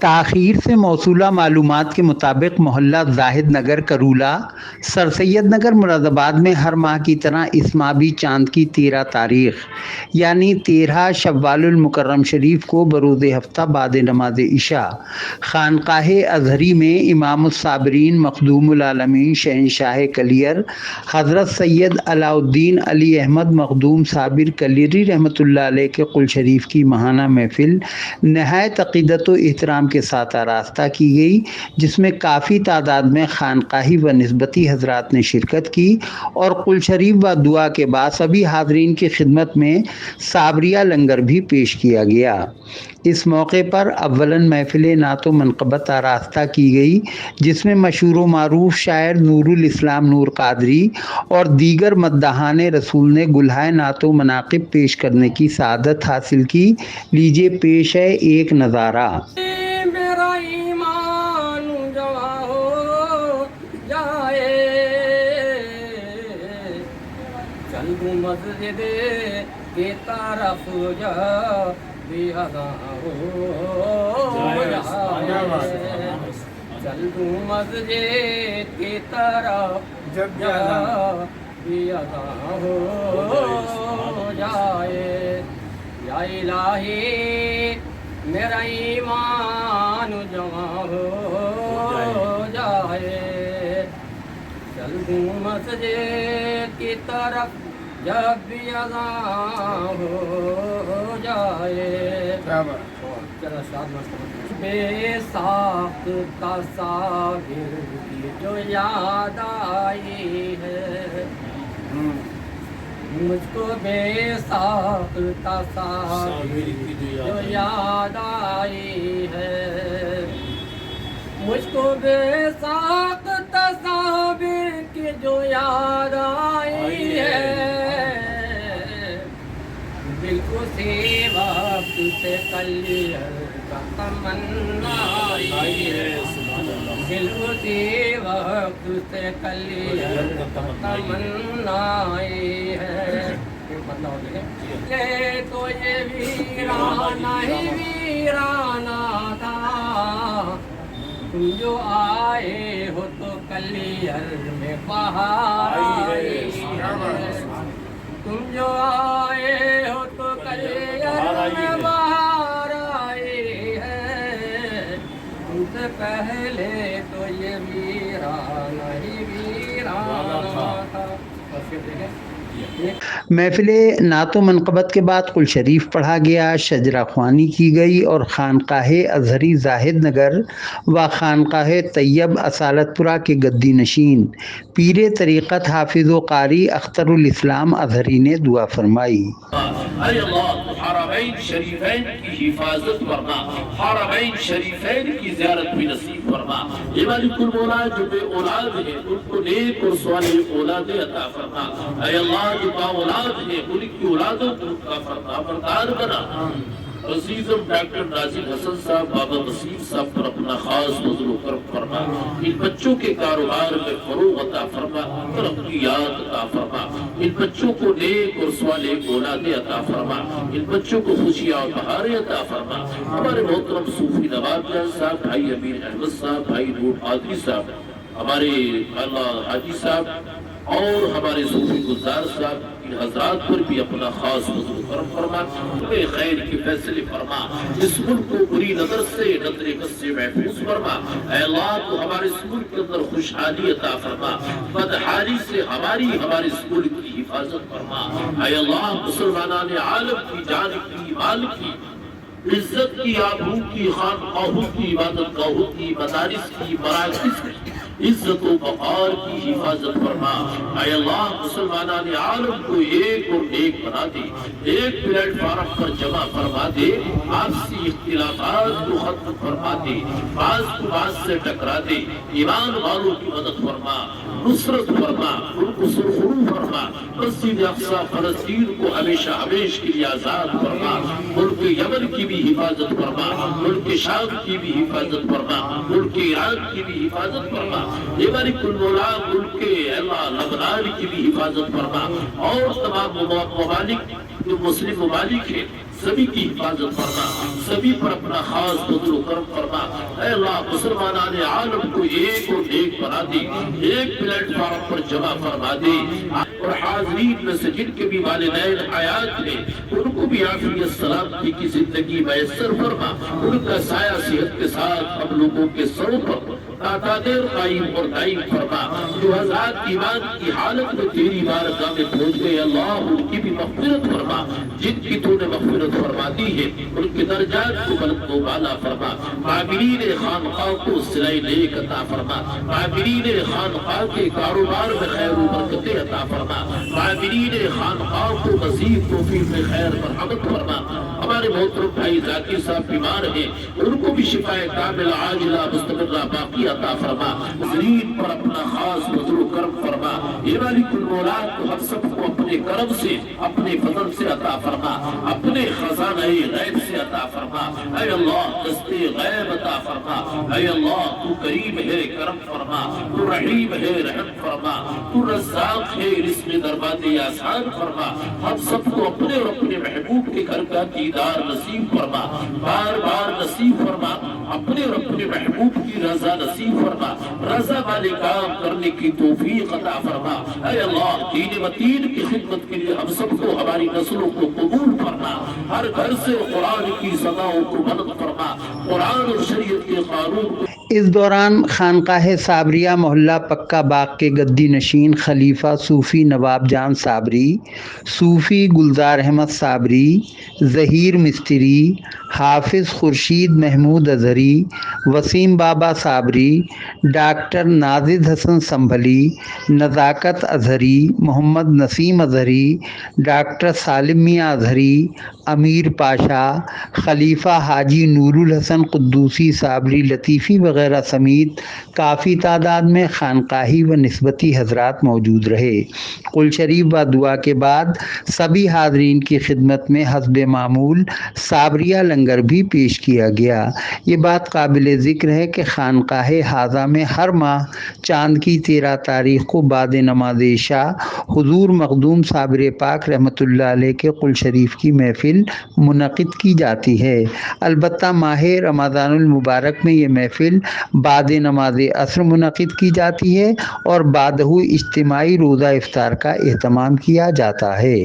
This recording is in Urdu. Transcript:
تاخیر سے موصولہ معلومات کے مطابق محلہ زاہد نگر کرولہ سر سید نگر مراد آباد میں ہر ماہ کی طرح اس ماہ بھی چاند کی 13 تاریخ یعنی 13 شوال المکرم شریف کو بروز ہفتہ بعد نماز عشاء خانقاہ ازہری میں امام الصابرین مخدوم العالمین شہنشاہ کلیر حضرت سید علاء الدین علی احمد مخدوم صابر کلیری رحمۃ اللہ علیہ کے قل شریف کی ماہانہ محفل نہایت عقیدت و احترام کے ساتھ آراستہ کی گئی، جس میں کافی تعداد میں خانقاہی و نسبتی حضرات نے شرکت کی اور قل شریف و دعا کے بعد سبھی حاضرین کی خدمت میں صابریہ لنگر بھی پیش کیا گیا۔ اس موقع پر اولاً محفل نعت و منقبت آراستہ کی گئی، جس میں مشہور و معروف شاعر نور الاسلام نور قادری اور دیگر مداحان رسول نے گلہائے نعت و مناقب پیش کرنے کی سعادت حاصل کی۔ لیجیے پیش ہے ایک نظارہ۔ میرا ایمان جواں ہو جائے، چل دوں مسجد کی طرف جا بھی ادا ہو جائے، چل دوں مسجد کی طرف جا بھی ادا ہو جائے۔ یا الہی میرا ایمان جواں ہو جائے، چل دوں مسجد کی طرف جب بھی اذان ہو جائے۔ بے ساخت تصاویر کی جو یاد آئی ہے، مجھ کو بے ساخت تصاویر کی جو یاد آئی ہے، مجھ کو بے ساخت تصاویر کی جو یاد آئی ہے، دل اسی وقت سے کلیئر کا تمنا آئی ہے، دل اسی وقت سے کلیئر کا تمنا آئی ہے۔ تو یہ ویرانہ ہی ویرانہ تھا، تم جو آئے ہو تو کلیئر میں بہار آئی ہے، تم جو آئے ہو تو کلیئر میں بہار آئی ہے، تم سے پہلے تو یہ ویرانہ ہی ویرانہ تھا۔ محفل نعت و منقبت کے بعد قل شریف پڑھا گیا، شجرہ خوانی کی گئی اور خانقاہ ازہری زاہد نگر و خانقاہ طیب اصالت پورہ کے گدی نشین پیر طریقت حافظ و قاری اختر الاسلام ازہری نے دعا فرمائی۔ اے اللہ حرمین شریفین کی حفاظت فرما، حرمین شریفین کی زیارت بھی نصیب فرما۔ یہ مالک المولا جو بے اولاد ہیں ان کو نیک اور صالح اولاد عطا فرما۔ اے اللہ جو با اولاد ہیں ان کی اولادوں کو کا فرما بردار بنا۔ عزیزم ڈاکٹر ناظر حسن صاحب بابا وسیم صاحب پر اپنا خاص فضل و کرم فرما، ان بچوں کے کاروبار میں فروغ عطا فرما، ترقیات عطا فرما، ان بچوں کو نیک اور صالح اولاد عطا فرما، ان بچوں کو خوشیاں اور بہاریں عطا فرما۔ ہمارے محترم صوفی نواب جان صاحب، بھائی امین احمد صاحب، بھائی نور قادری صاحب، ہمارے اللہ حاجی صاحب اور ہمارے صوفی گلزار صاحب، ان حضرات پر بھی اپنا خاص فضل و کرم فرما، بے خیر کے فیصلے فرما، اس ملک کو بری نظر سے نظر بد سے محفوظ فرما۔ اے اللہ تو ہمارے اس ملک کے اندر خوشحالی عطا فرما، بدحالی سے ہمارے اس ملک کی حفاظت فرما۔ اے اللہ مسلمانان عالم کی جان کی، مال کی، عزت کی، آبرو کی، خانقاہوں کی، عبادت گاہوں کی، مدارس کی، مراکز کی عزت و وقار کی حفاظت فرما۔ اے اللہ مسلمانان عالم کو ایک اور ایک بنا دے، ایک پلیٹ فارم پر جمع فرما دے، آپسی اختلافات کو ختم فرما دے، بعض کو بعض سے ٹکرا دے، ایمان والوں کی مدد فرما، نصرت فرما، ان کو سرخرو فرما، مسجد اقصی فلسطین کو ہمیشہ ہمیش کے لیے آزاد فرما، ملک یمن کی بھی حفاظت فرما، ملک شام کی بھی حفاظت فرما، ملک ایران کی بھی حفاظت فرما، یہ مالک المولا ملک اللہ لبنان کی بھی حفاظت فرما، اور تمام ممالک جو مسلم ممالک ہیں سبھی کی حفاظت فرما، سبھی پر اپنا خاص فضل و کرم فرما۔ اے اللہ مسلمانان عالم کو ایک اور ایک بنا دے، ایک پلیٹ فارم پر جمع فرما دے، اور حاضرین میں سے جن کے بھی والدین حیات ہیں ان کو بھی عافیت سلامتی کی زندگی میسر فرما، ان کا سایہ صحت کے ساتھ ہم لوگوں کے سروں پر دیر قائم اور دائم فرما۔ جو حضرات ایمان کی حالت میں تیری بارگاہ میں پہنچ گئے اللہ ان کی بھی مغفرت فرما، جن کی تو نے مغفرت فرما دی ہے ان کے درجات کو بلند و بالا فرما۔ عاملین خانقاہ کو صلہ نیک عطا فرما، عاملین خانقاہ کے کاروبار میں خیر و برکتیں عطا فرما، عاملین خانقاہ کو مزید توفیق میں خیر مرحمت فرما۔ ہمارے محترم بھائی ذاکر صاحب بیمار ہیں ان کو بھی شفا کامل عاجلہ مستمرہ باقی عطا فرما، زمین پر اپنا خاص فضل و کرم فرما۔ یہ مالک المولاد کو ہم سب کو اپنے کرم سے اپنے فضل سے عطا فرما، اپنے خزانہ غیب سے عطا فرما۔ اے اللہ دستے غیب عطا فرما، اے اللہ تو کریم ہے کرم فرما، تو رحیم ہے رحم فرما، تو رزاق ہے رزق دروازے آسان فرما۔ ہم سب کو اپنے اور اپنے محبوب کے گھر کا دیدار نصیب فرما، بار بار نصیب فرما، اپنے اور اپنے محبوب کی رضا نصیب فرما، رضا والے کام کرنے کی توفیق عطا فرما۔ اے اللہ دین متین کی خدمت کے لیے ہم سب کو ہماری نسلوں کو قبول فرما، ہر گھر سے قرآن کی صداؤں کو بلند فرما، قرآن اور شریعت کے قانون کو۔ اس دوران خانقاہ صابریہ محلہ پکا باغ کے گدی نشین خلیفہ صوفی نواب جان صابری، صوفی گلزار احمد صابری، ظہیر مستری، حافظ خورشید محمود اظہری، وسیم بابا صابری، ڈاکٹر نازد حسن سنبھلی، نزاکت اظہری، محمد نسیم اظہری، ڈاکٹر سالم میاں اظہری، امیر پاشا، خلیفہ حاجی نور الحسن قدوسی صابری لطیفی وغیرہ سمیت کافی تعداد میں خانقاہی و نسبتی حضرات موجود رہے۔ قل شریف و دعا کے بعد سبھی حاضرین کی خدمت میں حسب معمول صابریہ لنگر بھی پیش کیا گیا۔ یہ بات قابل ذکر ہے کہ خانقاہ حاضہ میں ہر ماہ چاند کی 13 تاریخ کو بعد نماز عشاء حضور مخدوم صابر پاک رحمۃ اللہ علیہ کے قل شریف کی محفل منعقد کی جاتی ہے۔ البتہ ماہ رمضان المبارک میں یہ محفل بعد نماز عصر منعقد کی جاتی ہے اور بعدہ اجتماعی روزہ افطار کا اہتمام کیا جاتا ہے۔